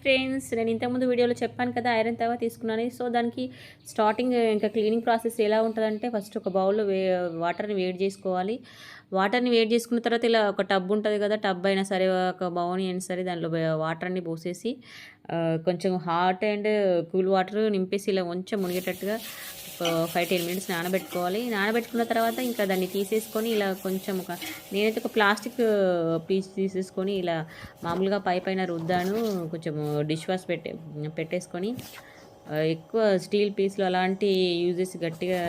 Friends, నేను ఇంతకుముందు వీడియోలో చెప్పాను కదా ఐరన్ తవా తీసుకున్నాను. సో దానికి స్టార్టింగ్ ఇంకా క్లీనింగ్ ప్రాసెస్ ఎలా ఉంటుందంటే, ఫస్ట్ ఒక బౌల్లో వాటర్ని వేడి చేసుకోవాలి. వాటర్ని వేడి చేసుకున్న తర్వాత ఇలా ఒక టబ్ ఉంటుంది కదా, టబ్ అయినా సరే ఒక బౌని అయినా సరే దానిలో వాటర్ని పోసేసి కొంచెం హాట్ అండ్ కూల్ వాటర్ నింపేసి ఇలా కొంచెం మునిగేటట్టుగా 5-10 మినిట్స్ నానబెట్టుకోవాలి. నానబెట్టుకున్న తర్వాత ఇంకా దాన్ని తీసేసుకొని ఇలా కొంచెం నేనైతే ఒక ప్లాస్టిక్ పీస్ తీసేసుకొని ఇలా మామూలుగా పైన రుద్దాను. కొంచెం డిష్ వాష్ పెట్టేసుకొని ఎక్కువ స్టీల్ పీస్లు అలాంటి యూజెస్ గట్టిగా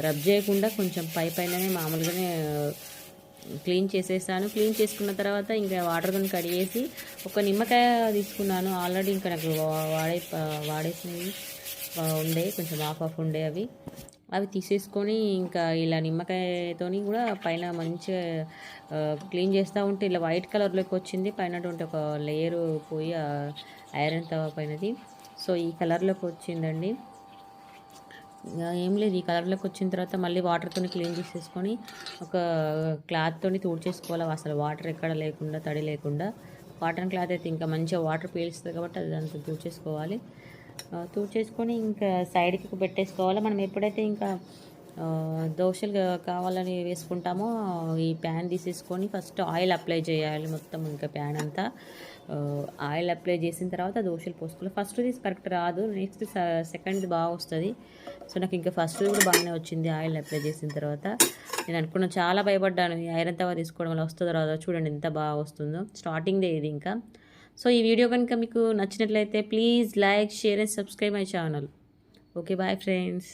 రబ్ చేయకుండా కొంచెం పైననే మామూలుగానే క్లీన్ చేసేసాను. క్లీన్ చేసుకున్న తర్వాత ఇంకా వాటర్తో కడిగేసి ఒక నిమ్మకాయ తీసుకున్నాను. ఆల్రెడీ ఇంకా నాకు వాడేసినవి ఉండే, కొంచెం ఆఫ్ ఉండే అవి తీసేసుకొని ఇంకా ఇలా నిమ్మకాయతోని కూడా పైన మంచిగా క్లీన్ చేస్తూ ఉంటే ఇలా వైట్ కలర్లోకి వచ్చింది. పైన ఒక లేయరు పోయి ఐరన్ తవా పైనది. సో ఈ కలర్లోకి వచ్చిందండి. ఏం లేదు, ఈ కలర్లోకి వచ్చిన తర్వాత మళ్ళీ వాటర్తో క్లీన్ చేసేసుకొని ఒక క్లాత్తో తుడిచేసుకోవాలి. అసలు వాటర్ ఎక్కడ లేకుండా, తడి లేకుండా. కాటన్ క్లాత్ అయితే ఇంకా మంచిగా వాటర్ పీల్స్తుంది కాబట్టి అది దాంతో తుడిచేసుకోవాలి. తుడిచేసుకొని ఇంకా సైడ్కి పెట్టేసుకోవాలి. మనం ఎప్పుడైతే ఇంకా దోశలు కావాలని వేసుకుంటామో ఈ ప్యాన్ తీసేసుకొని ఫస్ట్ ఆయిల్ అప్లై చేయాలి. మొత్తం ఇంకా ప్యాన్ అంతా ఆయిల్ అప్లై చేసిన తర్వాత దోశలు పోసుకోవాలి. ఫస్ట్ తీసి కరెక్ట్ రాదు, నెక్స్ట్ సెకండ్ బాగా వస్తుంది. సో నాకు ఇంకా ఫస్ట్ కూడా బాగానే వచ్చింది ఆయిల్ అప్లై చేసిన తర్వాత. నేను అనుకున్నా, చాలా భయపడ్డాను ఈ ఐరన్ తవా తీసుకోవడం వల్ల వస్తుందో రాదో. చూడండి ఎంత బాగా వస్తుందో, స్టార్టింగ్దే ఇది ఇంకా. సో ఈ వీడియో కనుక మీకు నచ్చినట్లయితే please like, share and subscribe my channel. Okay, bye friends.